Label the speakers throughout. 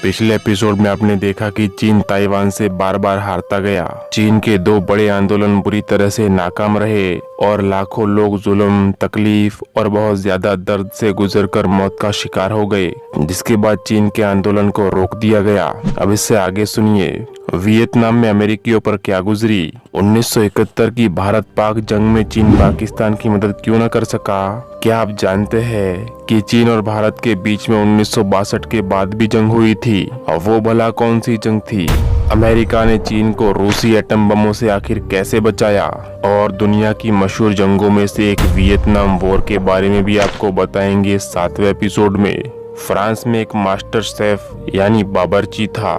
Speaker 1: पिछले एपिसोड में आपने देखा कि चीन ताइवान से बार बार हारता गया। चीन के दो बड़े आंदोलन बुरी तरह से नाकाम रहे और लाखों लोग जुल्म, तकलीफ और बहुत ज्यादा दर्द से गुजरकर मौत का शिकार हो गए, जिसके बाद चीन के आंदोलन को रोक दिया गया। अब इससे आगे सुनिए, वियतनाम में अमेरिकियों पर क्या गुजरी। 1971 की भारत पाक जंग में चीन पाकिस्तान की मदद क्यों न कर सका। क्या आप जानते हैं कि चीन और भारत के बीच में 1962 के बाद भी जंग हुई थी, और वो भला कौन सी जंग थी। अमेरिका ने चीन को रूसी एटम बमों से आखिर कैसे बचाया, और दुनिया की मशहूर जंगों में से एक वियतनाम वॉर के बारे में भी आपको बताएंगे 7वें एपिसोड में। फ्रांस में एक मास्टर शेफ यानी बावर्ची था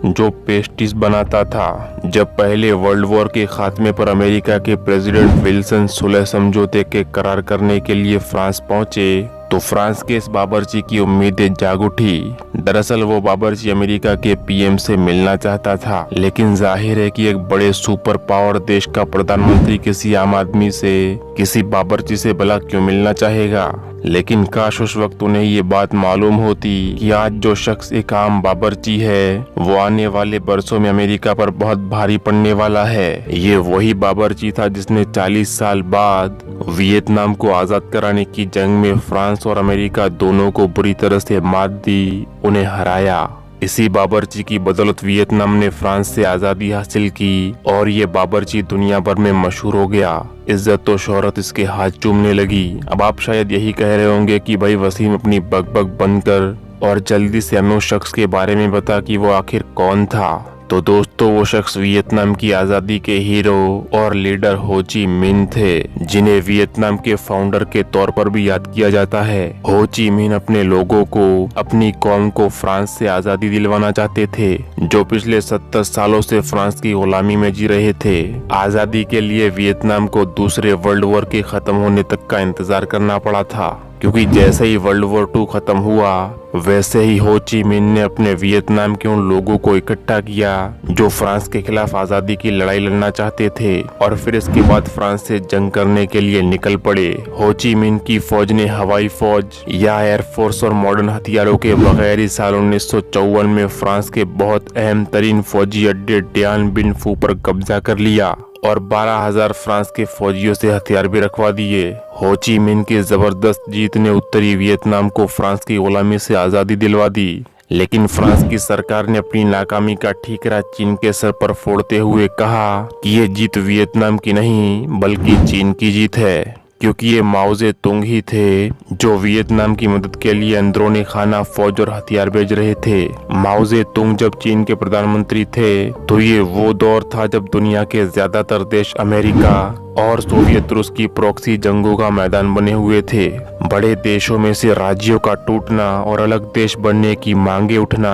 Speaker 1: जो पेस्ट्रीज बनाता था। जब पहले वर्ल्ड वॉर के खात्मे पर अमेरिका के प्रेसिडेंट विल्सन सुलह समझौते के करार करने के लिए फ्रांस पहुंचे तो फ्रांस के इस बावर्ची की उम्मीदें जाग उठी। दरअसल वो बावर्ची अमेरिका के पीएम से मिलना चाहता था, लेकिन जाहिर है कि एक बड़े सुपर पावर देश का प्रधानमंत्री किसी आम आदमी से, किसी बावर्ची से भला क्यों मिलना चाहेगा। लेकिन काश उस वक्त उन्हें ये बात मालूम होती कि आज जो शख्स एक आम बावर्ची है वो आने वाले बरसों में अमेरिका पर बहुत भारी पड़ने वाला है। ये वही बावर्ची था जिसने 40 साल बाद वियतनाम को आजाद कराने की जंग में फ्रांस और अमेरिका दोनों को बुरी तरह से मात दी, उन्हें हराया। इसी बावर्ची की बदौलत वियतनाम ने फ्रांस से आजादी हासिल की और ये बावर्ची दुनिया भर में मशहूर हो गया। इज्जत और शोहरत इसके हाथ चूमने लगी। अब आप शायद यही कह रहे होंगे कि भाई वसीम अपनी बकबक बंद कर और जल्दी से हमें उस शख्स के बारे में बता कि वो आखिर कौन था। तो दोस्तों, वो शख्स वियतनाम की आजादी के हीरो और लीडर हो ची मिन थे, जिन्हें वियतनाम के फाउंडर के तौर पर भी याद किया जाता है। हो ची मिन अपने लोगों को, अपनी कौम को फ्रांस से आजादी दिलवाना चाहते थे, जो पिछले 70 सालों से फ्रांस की गुलामी में जी रहे थे। आजादी के लिए वियतनाम को दूसरे वर्ल्ड वॉर के खत्म होने तक का इंतजार करना पड़ा था, क्योंकि जैसे ही वर्ल्ड वॉर 2 खत्म हुआ वैसे ही हो ची मिन ने अपने वियतनाम के उन लोगों को इकट्ठा किया जो फ्रांस के खिलाफ आजादी की लड़ाई लड़ना चाहते थे, और फिर इसके बाद फ्रांस से जंग करने के लिए निकल पड़े। हो ची मिन की फौज ने हवाई फौज या एयरफोर्स और मॉडर्न हथियारों के बगैर ही साल 1954 में फ्रांस के बहुत अहम तरीन फौजी अड्डे डियान बिन फू पर कब्जा कर लिया और 12,000 फ्रांस के फौजियों से हथियार भी रखवा दिए। हो ची मिन की जबरदस्त जीत ने उत्तरी वियतनाम को फ्रांस की गुलामी से आजादी दिलवा दी, लेकिन फ्रांस की सरकार ने अपनी नाकामी का ठीकरा चीन के सर पर फोड़ते हुए कहा कि ये जीत वियतनाम की नहीं बल्कि चीन की जीत है, क्योंकि ये माओ जे तुंग ही थे जो वियतनाम की मदद के लिए अंदरूनी खाना फौज और हथियार भेज रहे थे। माओ जे तुंग जब चीन के प्रधानमंत्री थे तो ये वो दौर था जब दुनिया के ज्यादातर देश अमेरिका और सोवियत रूस की प्रॉक्सी जंगों का मैदान बने हुए थे। बड़े देशों में से राज्यों का टूटना और अलग देश बनने की मांगे उठना,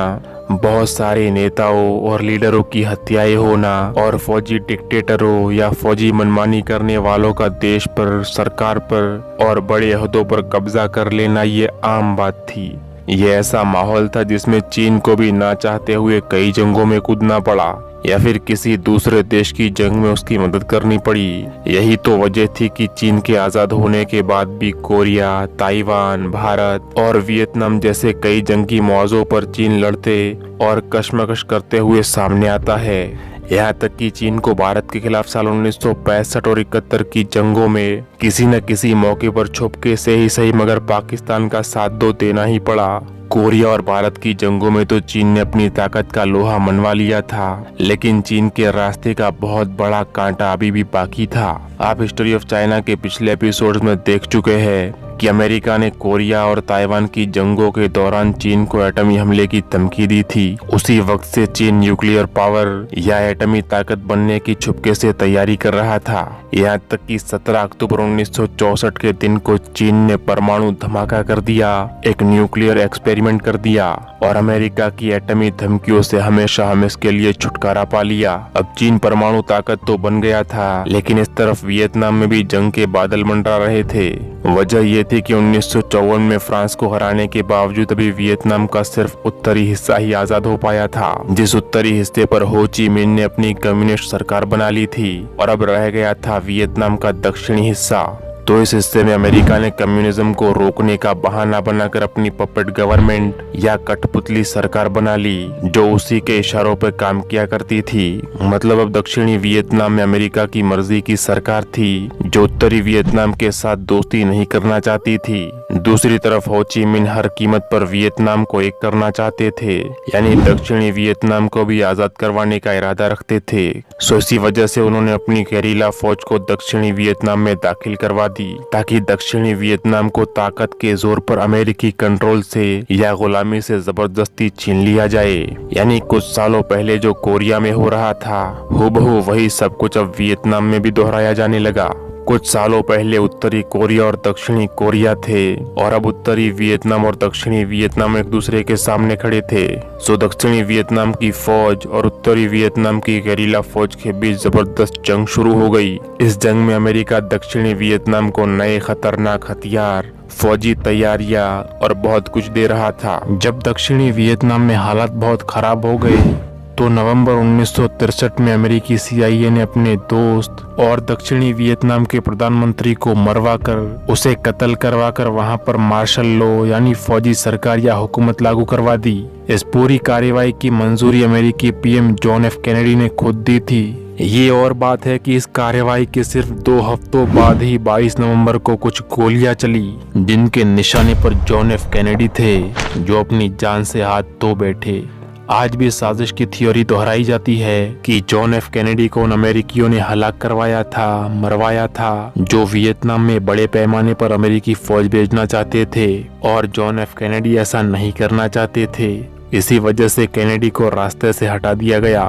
Speaker 1: बहुत सारे नेताओं और लीडरों की हत्याएं होना और फौजी डिक्टेटरों या फौजी मनमानी करने वालों का देश पर, सरकार पर और बड़े अहदों पर कब्जा कर लेना ये आम बात थी। ये ऐसा माहौल था जिसमें चीन को भी ना चाहते हुए कई जंगों में कूदना पड़ा या फिर किसी दूसरे देश की जंग में उसकी मदद करनी पड़ी। यही तो वजह थी कि चीन के आजाद होने के बाद भी कोरिया, ताइवान, भारत और वियतनाम जैसे कई जंगी मौजों पर चीन लड़ते और कशमकश करते हुए सामने आता है। यहाँ तक कि चीन को भारत के खिलाफ साल 1965 और 71 की जंगों में किसी न किसी मौके पर छुपके से ही सही मगर पाकिस्तान का साथ तो देना ही पड़ा। कोरिया और भारत की जंगों में तो चीन ने अपनी ताकत का लोहा मनवा लिया था, लेकिन चीन के रास्ते का बहुत बड़ा कांटा अभी भी बाकी था। आप हिस्ट्री ऑफ चाइना के पिछले एपिसोड्स में देख चुके हैं कि अमेरिका ने कोरिया और ताइवान की जंगों के दौरान चीन को एटमी हमले की धमकी दी थी। उसी वक्त से चीन न्यूक्लियर पावर या एटमी ताकत बनने की छुपके से तैयारी कर रहा था। यहाँ तक कि 17 अक्टूबर 1964 के दिन को चीन ने परमाणु धमाका कर दिया, एक न्यूक्लियर एक्सपेरिमेंट कर दिया और अमेरिका की एटमी धमकियों से हमेशा हमेशा के लिए छुटकारा पा लिया। अब चीन परमाणु ताकत तो बन गया था, लेकिन इस तरफ वियतनाम में भी जंग के बादल मंडरा रहे थे। वजह ये थी कि 1954 में फ्रांस को हराने के बावजूद अभी वियतनाम का सिर्फ उत्तरी हिस्सा ही आजाद हो पाया था, जिस उत्तरी हिस्से पर हो ची मिन ने अपनी कम्युनिस्ट सरकार बना ली थी, और अब रह गया था वियतनाम का दक्षिणी हिस्सा। तो इस हिस्से में अमेरिका ने कम्युनिज्म को रोकने का बहाना बनाकर अपनी पपेट गवर्नमेंट या कठपुतली सरकार बना ली, जो उसी के इशारों पर काम किया करती थी। मतलब अब दक्षिणी वियतनाम में अमेरिका की मर्जी की सरकार थी, जो उत्तरी वियतनाम के साथ दोस्ती नहीं करना चाहती थी। दूसरी तरफ हो ची मिन हर कीमत पर वियतनाम को एक करना चाहते थे, यानी दक्षिणी वियतनाम को भी आजाद करवाने का इरादा रखते थे। सो इसी वजह से उन्होंने अपनी गेरिला फौज को दक्षिणी वियतनाम में दाखिल करवा दी, ताकि दक्षिणी वियतनाम को ताकत के जोर पर अमेरिकी कंट्रोल से या गुलामी से जबरदस्ती छीन लिया जाए। यानी कुछ सालों पहले जो कोरिया में हो रहा था, हूबहू वही सब कुछ अब वियतनाम में भी दोहराया जाने लगा। कुछ सालों पहले उत्तरी कोरिया और दक्षिणी कोरिया थे, और अब उत्तरी वियतनाम और दक्षिणी वियतनाम एक दूसरे के सामने खड़े थे। सो दक्षिणी वियतनाम की फौज और उत्तरी वियतनाम की गेरिला फौज के बीच जबरदस्त जंग शुरू हो गई। इस जंग में अमेरिका दक्षिणी वियतनाम को नए खतरनाक हथियार, फौजी तैयारियां और बहुत कुछ दे रहा था। जब दक्षिणी वियतनाम में हालात बहुत खराब हो गए तो नवंबर 1963 में अमेरिकी CIA ने अपने दोस्त और दक्षिणी वियतनाम के प्रधानमंत्री को मरवाकर उसे कत्ल करवाकर वहां पर मार्शल लॉ यानी फौजी सरकार या हुकूमत लागू करवा दी। इस पूरी कार्रवाई की मंजूरी अमेरिकी PM जॉन F कैनेडी ने खुद दी थी। ये और बात है कि इस कार्रवाई के सिर्फ 2 हफ्तों बाद ही 22 नवंबर को कुछ गोलियां चली, जिनके निशाने पर जॉन F कैनेडी थे, जो अपनी जान से हाथ धो बैठे। आज भी साजिश की थ्योरी दोहराई जाती है कि जॉन F कैनेडी को उन अमेरिकियों ने हलाक करवाया था, मरवाया था, जो वियतनाम में बड़े पैमाने पर अमेरिकी फौज भेजना चाहते थे, और जॉन F कैनेडी ऐसा नहीं करना चाहते थे। इसी वजह से कैनेडी को रास्ते से हटा दिया गया।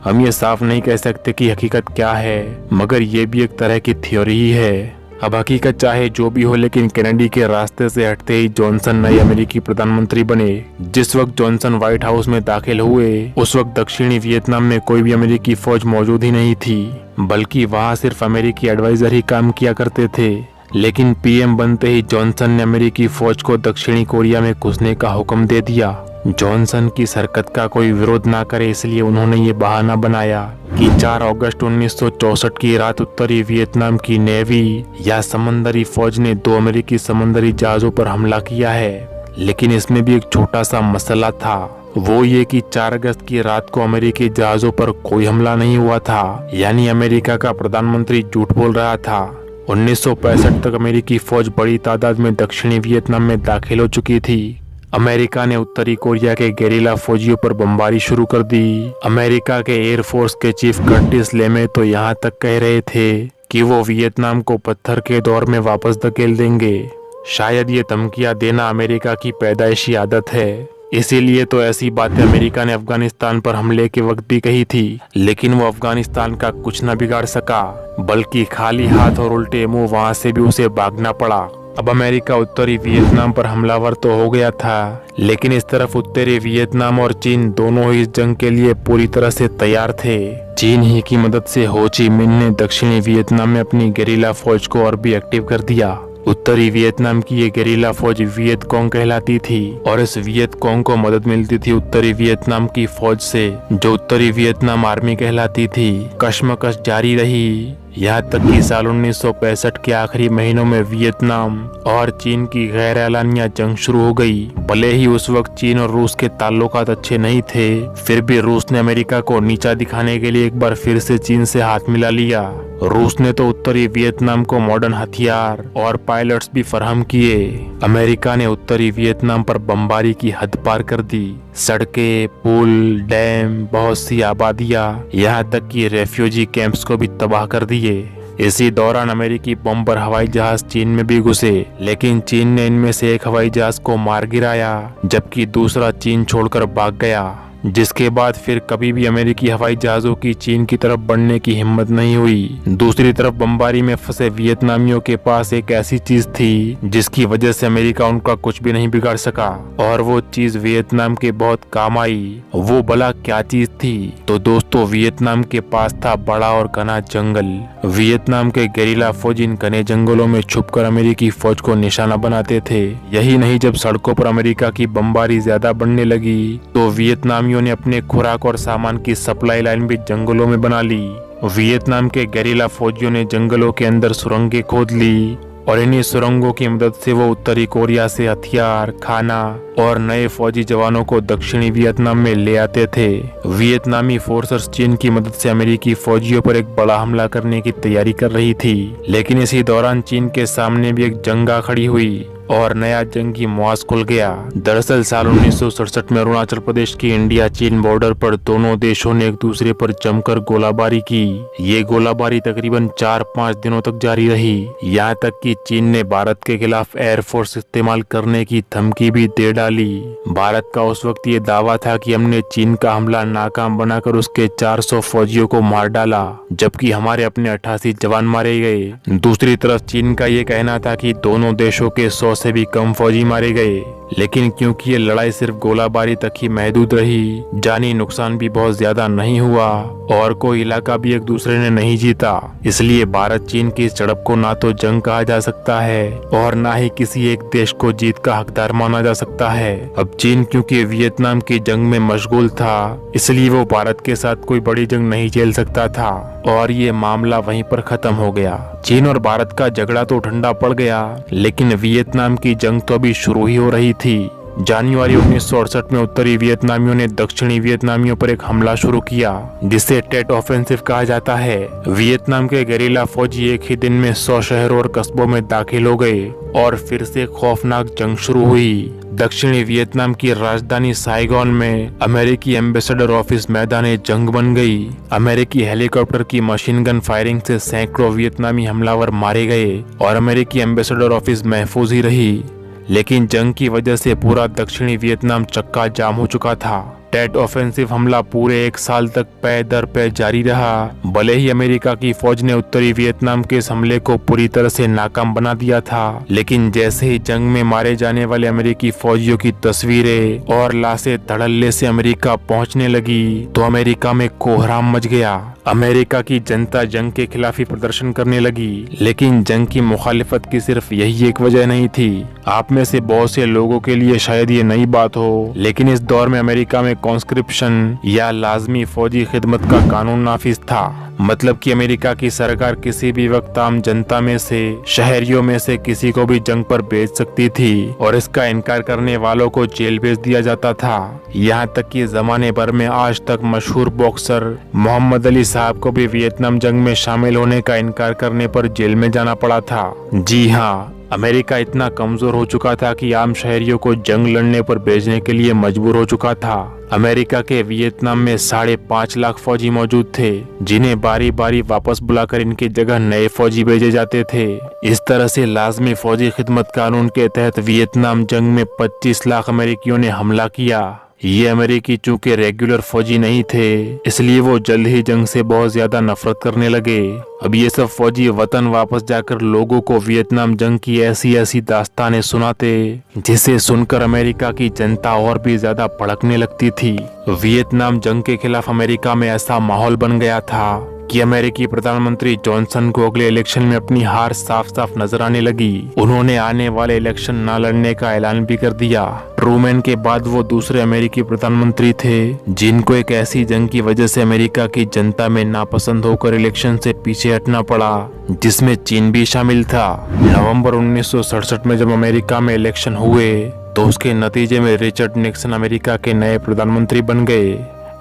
Speaker 1: हम ये साफ नहीं कह सकते कि हकीकत क्या है, मगर ये भी एक तरह की थ्योरी ही है। अब हकीकत चाहे जो भी हो, लेकिन कैनेडी के रास्ते से हटते ही जॉनसन नए अमेरिकी प्रधानमंत्री बने। जिस वक्त जॉनसन व्हाइट हाउस में दाखिल हुए, उस वक्त दक्षिणी वियतनाम में कोई भी अमेरिकी फौज मौजूद ही नहीं थी, बल्कि वहां सिर्फ अमेरिकी एडवाइजर ही काम किया करते थे। लेकिन PM बनते ही जॉनसन ने अमेरिकी फौज को दक्षिणी कोरिया में घुसने का हुक्म दे दिया। जॉनसन की इस हरकत का कोई विरोध ना करे, इसलिए उन्होंने ये बहाना बनाया कि 4 अगस्त 1964 की रात उत्तरी वियतनाम की नेवी या समंदरी फौज ने 2 अमेरिकी समंदरी जहाजों पर हमला किया है। लेकिन इसमें भी एक छोटा सा मसला था, वो ये कि 4 अगस्त की रात को अमेरिकी जहाजों पर कोई हमला नहीं हुआ था, यानी अमेरिका का प्रधानमंत्री झूठ बोल रहा था। 1965 तक अमेरिकी फौज बड़ी तादाद में दक्षिणी वियतनाम में दाखिल हो चुकी थी। अमेरिका ने उत्तरी कोरिया के गेरिला फौजियों पर बमबारी शुरू कर दी। अमेरिका के एयरफोर्स के चीफ कर्टिस लेमे तो यहाँ तक कह रहे थे कि वो वियतनाम को पत्थर के दौर में वापस धकेल देंगे। शायद ये धमकियां देना अमेरिका की पैदाइशी आदत है, इसीलिए तो ऐसी बातें अमेरिका ने अफगानिस्तान पर हमले के वक्त भी कही थी। लेकिन वो अफगानिस्तान का कुछ न बिगाड़ सका, बल्कि खाली हाथ और उल्टे मुंह वहां से भी उसे भागना पड़ा। अब अमेरिका उत्तरी वियतनाम पर हमलावर तो हो गया था, लेकिन इस तरफ उत्तरी वियतनाम और चीन दोनों ही इस जंग के लिए पूरी तरह से तैयार थे। चीन ही की मदद से हो ची मिन ने दक्षिणी वियतनाम में अपनी गेरिला फौज को और भी एक्टिव कर दिया। उत्तरी वियतनाम की ये गेरिला फौज वियत कॉन्ग कहलाती थी, और इस वियत कॉन्ग को मदद मिलती थी उत्तरी वियतनाम की फौज से, जो उत्तरी वियतनाम आर्मी कहलाती थी। कशमकश जारी रही, यहाँ तक कि साल 1965 के आखिरी महीनों में वियतनाम और चीन की गैर एलानिया जंग शुरू हो गई। भले ही उस वक्त चीन और रूस के ताल्लुकात अच्छे नहीं थे, फिर भी रूस ने अमेरिका को नीचा दिखाने के लिए एक बार फिर से चीन से हाथ मिला लिया। रूस ने तो उत्तरी वियतनाम को मॉडर्न हथियार और पायलट्स भी फराहम किए। अमेरिका ने उत्तरी वियतनाम पर बमबारी की हद पार कर दी। सड़कें, पुल, डैम, बहुत सी आबादियां, यहाँ तक कि रेफ्यूजी कैंप्स को भी तबाह कर दिए। इसी दौरान अमेरिकी बम्बर हवाई जहाज चीन में भी घुसे, लेकिन चीन ने इनमें से एक हवाई जहाज को मार गिराया, जबकि दूसरा चीन छोड़कर भाग गया। जिसके बाद फिर कभी भी अमेरिकी हवाई जहाजों की चीन की तरफ बढ़ने की हिम्मत नहीं हुई। दूसरी तरफ बमबारी में फंसे वियतनामियों के पास एक ऐसी चीज थी जिसकी वजह से अमेरिका उनका कुछ भी नहीं बिगाड़ सका, और वो चीज वियतनाम के बहुत काम आई। वो भला क्या चीज थी? तो दोस्तों, वियतनाम के पास था बड़ा और घना जंगल। वियतनाम के गेरिला फौज इन घने जंगलों में छुपकर अमेरिकी फौज को निशाना बनाते थे। यही नहीं, जब सड़कों पर अमेरिका की बमबारी ज्यादा बढ़ने लगी तो वियतनामियों ने अपने खुराक और सामान की सप्लाई लाइन भी जंगलों में बना ली। वियतनाम के गेरिला फौजियों ने जंगलों के अंदर सुरंगें खोद ली और इन्हीं सुरंगों की मदद से वो उत्तरी कोरिया से हथियार, खाना और नए फौजी जवानों को दक्षिणी वियतनाम में ले आते थे। वियतनामी फोर्सेस चीन की मदद से अमेरिकी फौजियों पर एक बड़ा हमला करने की तैयारी कर रही थी, लेकिन इसी दौरान चीन के सामने भी एक जंग आ खड़ी हुई और नया जंगी मुआज खुल गया। दरअसल साल 1967 में अरुणाचल प्रदेश की इंडिया चीन बॉर्डर पर दोनों देशों ने एक दूसरे पर जमकर गोलाबारी की। ये गोलाबारी तकरीबन 4-5 दिनों तक जारी रही, यहाँ तक कि चीन ने भारत के खिलाफ एयरफोर्स इस्तेमाल करने की धमकी भी दे डाली। भारत का उस वक्त ये दावा था कि हमने चीन का हमला नाकाम बनाकर उसके 400 फौजियों को मार डाला, जबकि हमारे अपने 88 जवान मारे गए। दूसरी तरफ चीन का ये कहना था कि दोनों देशों के 100 से भी कम फौजी मारे गए, लेकिन क्योंकि ये लड़ाई सिर्फ गोलाबारी तक ही महदूद रही, जानी नुकसान भी बहुत ज्यादा नहीं हुआ और कोई इलाका भी एक दूसरे ने नहीं जीता, इसलिए भारत चीन की इस झड़प को ना तो जंग कहा जा सकता है और ना ही किसी एक देश को जीत का हकदार माना जा सकता है। अब चीन क्योंकि वियतनाम की जंग में मशगूल था, इसलिए वो भारत के साथ कोई बड़ी जंग नहीं झेल सकता था और ये मामला वहीं पर खत्म हो गया। चीन और भारत का झगड़ा तो ठंडा पड़ गया, लेकिन वियतनाम की जंग तो अभी शुरू ही हो रही थी। जनवरी 1968 में उत्तरी वियतनामियों ने दक्षिणी वियतनामियों पर एक हमला शुरू किया, जिसे टेट ऑफेंसिव कहा जाता है। वियतनाम के गेरिला फौजी एक ही दिन में 100 शहरों और कस्बों में दाखिल हो गए और फिर से खौफनाक जंग शुरू हुई। दक्षिणी वियतनाम की राजधानी साइगोन में अमेरिकी एम्बेसडर ऑफिस मैदान जंग बन गई। अमेरिकी हेलीकॉप्टर की मशीन गन फायरिंग से सैकड़ों वियतनामी हमलावर मारे गए और अमेरिकी एम्बेसडर ऑफिस महफूज ही रही, लेकिन जंग की वजह से पूरा दक्षिणी वियतनाम चक्का जाम हो चुका था। टेट ऑफेंसिव हमला पूरे 1 साल तक पै दर पै जारी रहा। भले ही अमेरिका की फौज ने उत्तरी वियतनाम के इस हमले को पूरी तरह से नाकाम बना दिया था, लेकिन जैसे ही जंग में मारे जाने वाले अमेरिकी फौजियों की तस्वीरें और लाशें धड़ल्ले से अमेरिका पहुंचने लगी, तो अमेरिका में कोहराम मच गया। अमेरिका की जनता जंग के खिलाफ ही प्रदर्शन करने लगी, लेकिन जंग की मुखालिफत की सिर्फ यही एक वजह नहीं थी। आप में से बहुत से लोगों के लिए शायद ये नई बात हो, लेकिन इस दौर में अमेरिका में कॉन्स्क्रिप्शन या लाजमी फौजी खिदमत का कानून नाफिज था। मतलब कि अमेरिका की सरकार किसी भी वक्त आम जनता में से, शहरियों में से किसी को भी जंग पर भेज सकती थी और इसका इनकार करने वालों को जेल भेज दिया जाता था। यहाँ तक कि जमाने भर में आज तक मशहूर बॉक्सर मोहम्मद अली साहब को भी वियतनाम जंग में शामिल होने का इनकार करने पर जेल में जाना पड़ा था। जी हाँ, अमेरिका इतना कमजोर हो चुका था कि आम शहरियों को जंग लड़ने पर भेजने के लिए मजबूर हो चुका था। अमेरिका के वियतनाम में 5.5 लाख फौजी मौजूद थे, जिन्हें बारी बारी वापस बुलाकर इनकी जगह नए फौजी भेजे जाते थे। इस तरह से लाजमी फौजी खिदमत कानून के तहत वियतनाम जंग में 25 लाख अमेरिकियों ने हमला किया। ये अमेरिकी चूंकि रेगुलर फौजी नहीं थे, इसलिए वो जल्द ही जंग से बहुत ज्यादा नफरत करने लगे। अब ये सब फौजी वतन वापस जाकर लोगों को वियतनाम जंग की ऐसी ऐसी दास्तानें सुनाते, जिसे सुनकर अमेरिका की जनता और भी ज्यादा भड़कने लगती थी। वियतनाम जंग के खिलाफ अमेरिका में ऐसा माहौल बन गया था कि अमेरिकी प्रधानमंत्री जॉनसन को अगले इलेक्शन में अपनी हार साफ साफ नजर आने लगी। उन्होंने आने वाले इलेक्शन न लड़ने का ऐलान भी कर दिया। ट्रूमैन के बाद वो दूसरे अमेरिकी प्रधानमंत्री थे जिनको एक ऐसी जंग की वजह से अमेरिका की जनता में नापसंद होकर इलेक्शन से पीछे हटना पड़ा, जिसमें चीन भी शामिल था। नवंबर 1967 में जब अमेरिका में इलेक्शन हुए, तो उसके नतीजे में रिचर्ड निक्सन अमेरिका के नए प्रधानमंत्री बन गए।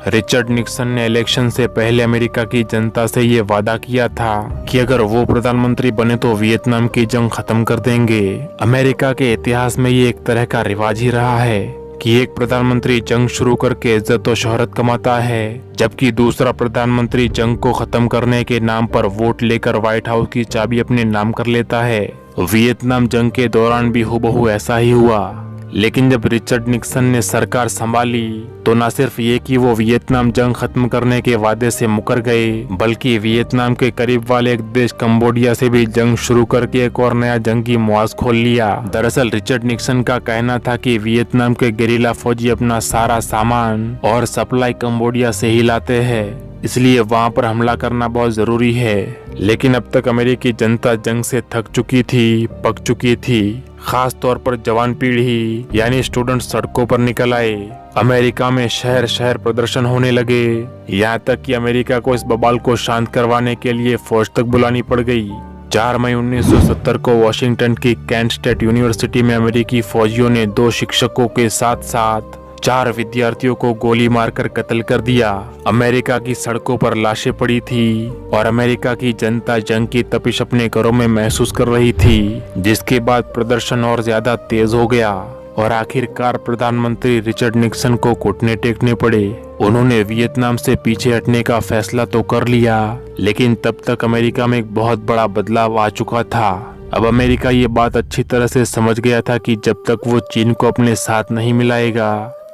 Speaker 1: रिचर्ड निक्सन ने इलेक्शन से पहले अमेरिका की जनता से ये वादा किया था कि अगर वो प्रधानमंत्री बने तो वियतनाम की जंग खत्म कर देंगे। अमेरिका के इतिहास में ये एक तरह का रिवाज ही रहा है कि एक प्रधानमंत्री जंग शुरू करके इज्जत और शोहरत कमाता है, जबकि दूसरा प्रधानमंत्री जंग को खत्म करने के नाम पर वोट लेकर व्हाइट हाउस की चाबी अपने नाम कर लेता है। वियतनाम जंग के दौरान भी हूबहू ऐसा ही हुआ, लेकिन जब रिचर्ड निक्सन ने सरकार संभाली तो न सिर्फ ये कि वो वियतनाम जंग खत्म करने के वादे से मुकर गए, बल्कि वियतनाम के करीब वाले एक देश कंबोडिया से भी जंग शुरू करके एक और नया जंगी मुआज खोल लिया। दरअसल रिचर्ड निक्सन का कहना था कि वियतनाम के गेरिला फौजी अपना सारा सामान और सप्लाई कंबोडिया से ही लाते हैं, इसलिए वहां पर हमला करना बहुत जरूरी है। लेकिन अब तक अमेरिकी जनता जंग से थक चुकी थी, पक चुकी थी। खास तौर पर जवान पीढ़ी यानी स्टूडेंट सड़कों पर निकल आए। अमेरिका में शहर शहर प्रदर्शन होने लगे, यहाँ तक कि अमेरिका को इस बवाल को शांत करवाने के लिए फौज तक बुलानी पड़ गई। 4 मई 1970 को वॉशिंगटन की कैंट स्टेट यूनिवर्सिटी में अमेरिकी फौजियों ने 2 शिक्षकों के साथ साथ 4 विद्यार्थियों को गोली मारकर कत्ल कर दिया। अमेरिका की सड़कों पर लाशें पड़ी थी और अमेरिका की जनता जंग की तपिश अपने घरों में महसूस कर रही थी, जिसके बाद प्रदर्शन और ज्यादा तेज हो गया और आखिरकार प्रधानमंत्री रिचर्ड निक्सन को घुटने टेकने पड़े। उन्होंने वियतनाम से पीछे हटने का फैसला तो कर लिया, लेकिन तब तक अमेरिका में एक बहुत बड़ा बदलाव आ चुका था। अब अमेरिका ये बात अच्छी तरह से समझ गया था कि जब तक वो चीन को अपने साथ नहीं मिलाएगा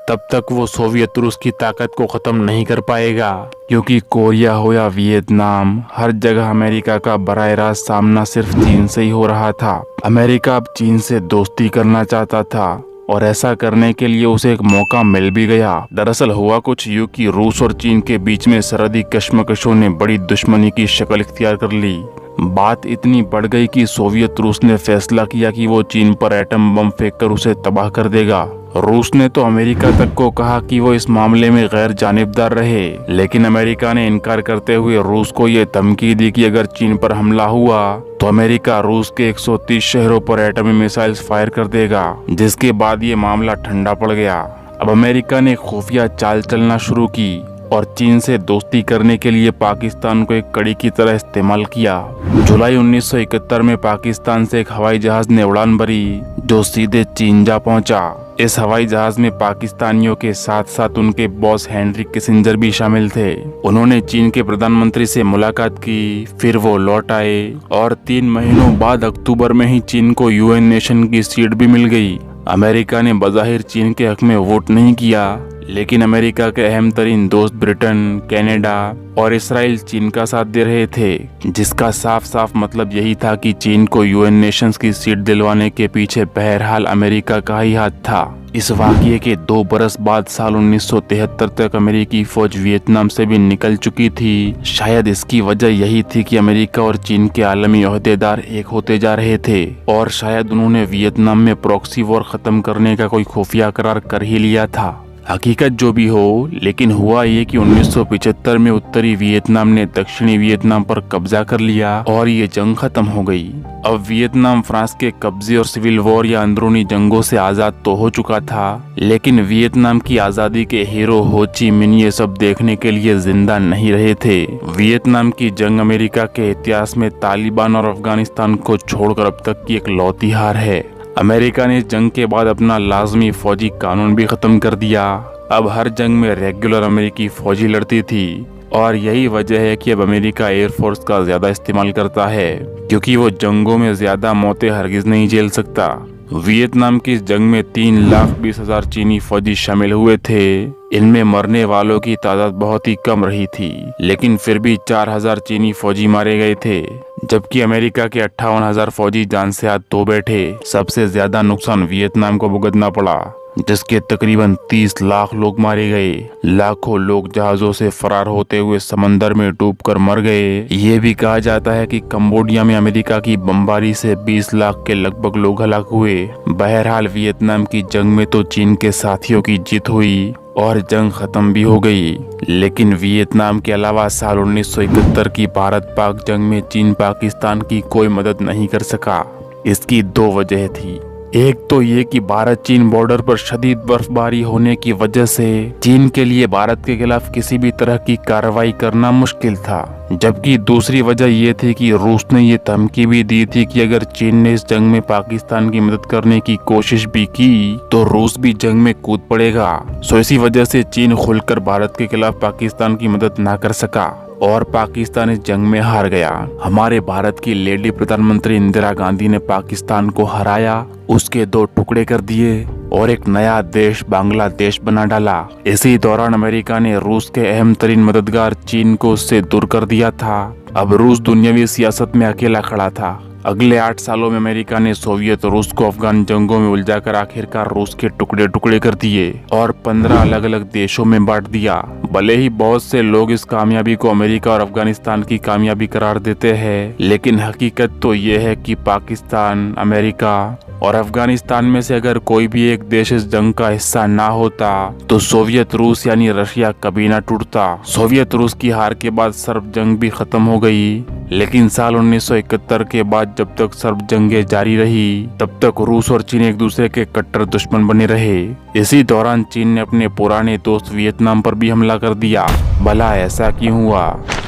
Speaker 1: तब तक वो सोवियत रूस की ताकत को खत्म नहीं कर पाएगा, क्योंकि कोरिया हो या वियतनाम, हर जगह अमेरिका का बराह रास्त सामना सिर्फ चीन से ही हो रहा था। अमेरिका अब चीन से दोस्ती करना चाहता था और ऐसा करने के लिए उसे एक मौका मिल भी गया। दरअसल हुआ कुछ यूं कि रूस और चीन के बीच में सरहदी कश्मकशों ने बड़ी दुश्मनी की शक्ल इख्तियार कर ली। बात इतनी बढ़ गई कि सोवियत रूस ने फैसला किया कि वो चीन पर एटम बम फेंककर उसे तबाह कर देगा। रूस ने तो अमेरिका तक को कहा कि वो इस मामले में गैर जानिबदार रहे, लेकिन अमेरिका ने इनकार करते हुए रूस को ये धमकी दी कि अगर चीन पर हमला हुआ तो अमेरिका रूस के 130 शहरों पर एटमी मिसाइल्स फायर कर देगा, जिसके बाद ये मामला ठंडा पड़ गया। अब अमेरिका ने खुफिया चाल चलना शुरू की और चीन से दोस्ती करने के लिए पाकिस्तान को एक कड़ी की तरह इस्तेमाल किया। जुलाई 1971 में पाकिस्तान से एक हवाई जहाज ने उड़ान भरी जो सीधे चीन जा पहुंचा। इस हवाई जहाज में पाकिस्तानियों के साथ साथ उनके बॉस हेनरी किसिंजर भी शामिल थे। उन्होंने चीन के प्रधानमंत्री से मुलाकात की, फिर वो लौट आए और 3 महीनों बाद अक्टूबर में ही चीन को यूएन नेशन की सीट भी मिल गई। अमेरिका ने बज़ाहिर चीन के हक में वोट नहीं किया, लेकिन अमेरिका के अहम तरीन दोस्त ब्रिटेन, कनाडा और इसराइल चीन का साथ दे रहे थे, जिसका साफ साफ मतलब यही था कि चीन को यूएन नेशंस की सीट दिलवाने के पीछे बहरहाल अमेरिका का ही हाथ था। इस वाकये के 2 बरस बाद साल 1973 तक अमेरिकी फौज वियतनाम से भी निकल चुकी थी। शायद इसकी वजह यही थी कि अमेरिका और चीन के आलमी ओहदेदार एक होते जा रहे थे और शायद उन्होंने वियतनाम में प्रॉक्सी वॉर खत्म करने का कोई खुफिया करार कर ही लिया था। हकीकत जो भी हो, लेकिन हुआ ये कि 1975 में उत्तरी वियतनाम ने दक्षिणी वियतनाम पर कब्जा कर लिया और ये जंग खत्म हो गई। अब वियतनाम फ्रांस के कब्जे और सिविल वॉर या अंदरूनी जंगों से आजाद तो हो चुका था, लेकिन वियतनाम की आजादी के हीरो हो ची मिन ये सब देखने के लिए जिंदा नहीं रहे थे। वियतनाम की जंग अमेरिका के इतिहास में तालिबान और अफगानिस्तान को छोड़कर अब तक की एक लौती हार है। अमेरिका ने जंग के बाद अपना लाजमी फौजी कानून भी खत्म कर दिया। अब हर जंग में रेगुलर अमेरिकी फौजी लड़ती थी और यही वजह है कि अब अमेरिका एयरफोर्स का ज्यादा इस्तेमाल करता है, क्योंकि वो जंगों में ज्यादा मौतें हरगिज नहीं झेल सकता। वियतनाम की इस जंग में 3,20,000 चीनी फौजी शामिल हुए थे। इनमें मरने वालों की तादाद बहुत ही कम रही थी, लेकिन फिर भी 4,000 चीनी फौजी मारे गए थे, जबकि अमेरिका के 58,000 फौजी जान से हाथ धो बैठे। सबसे ज्यादा नुकसान वियतनाम को भुगतना पड़ा, जिसके तकरीबन 30 लाख लोग मारे गए। लाखों लोग जहाजों से फरार होते हुए समंदर में डूबकर मर गए। ये भी कहा जाता है कि कंबोडिया में अमेरिका की बमबारी से 20 लाख के लगभग लोग हलाक हुए। बहरहाल वियतनाम की जंग में तो चीन के साथियों की जीत हुई और जंग खत्म भी हो गई, लेकिन वियतनाम के अलावा साल 1971 की भारत पाक जंग में चीन पाकिस्तान की कोई मदद नहीं कर सका। इसकी 2 वजह थी। एक तो ये कि भारत चीन बॉर्डर पर शदीद बर्फबारी होने की वजह से चीन के लिए भारत के खिलाफ किसी भी तरह की कार्रवाई करना मुश्किल था, जबकि दूसरी वजह ये थी कि रूस ने ये धमकी भी दी थी कि अगर चीन ने इस जंग में पाकिस्तान की मदद करने की कोशिश भी की तो रूस भी जंग में कूद पड़ेगा। सो इसी वजह से चीन खुलकर भारत के खिलाफ पाकिस्तान की मदद ना कर सका और पाकिस्तान इस जंग में हार गया। हमारे भारत की लेडी प्रधानमंत्री इंदिरा गांधी ने पाकिस्तान को हराया, उसके 2 टुकड़े कर दिए और एक नया देश बांग्लादेश बना डाला। इसी दौरान अमेरिका ने रूस के अहम तरीन मददगार चीन को उससे दूर कर दिया था। अब रूस दुनियावी सियासत में अकेला खड़ा था। अगले 8 सालों में अमेरिका ने सोवियत रूस को अफगान जंगों में उलझाकर आखिरकार रूस के टुकड़े टुकड़े कर दिए और 15 अलग अलग देशों में बांट दिया। भले ही बहुत से लोग इस कामयाबी को अमेरिका और अफगानिस्तान की कामयाबी करार देते हैं, लेकिन हकीकत तो ये है कि पाकिस्तान, अमेरिका और अफगानिस्तान में से अगर कोई भी एक देश इस जंग का हिस्सा ना होता तो सोवियत रूस यानी रशिया कभी ना टूटता। सोवियत रूस की हार के बाद सर्ब जंग भी खत्म हो गई, लेकिन साल 1971 के बाद जब तक सर्ब जंगें जारी रही तब तक रूस और चीन एक दूसरे के कट्टर दुश्मन बने रहे। इसी दौरान चीन ने अपने पुराने दोस्त वियतनाम पर भी हमला कर दिया। भला ऐसा क्यों हुआ?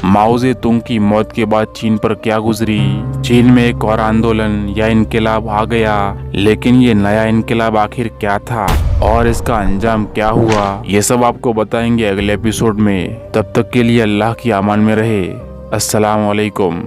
Speaker 1: माओ जेतुंग की मौत के बाद चीन पर क्या गुजरी? चीन में एक और आंदोलन या इनकलाब आ गया, लेकिन ये नया इनकलाब आखिर क्या था और इसका अंजाम क्या हुआ, ये सब आपको बताएंगे अगले एपिसोड में। तब तक के लिए अल्लाह की अमान में रहे। अस्सलाम वालेकुम।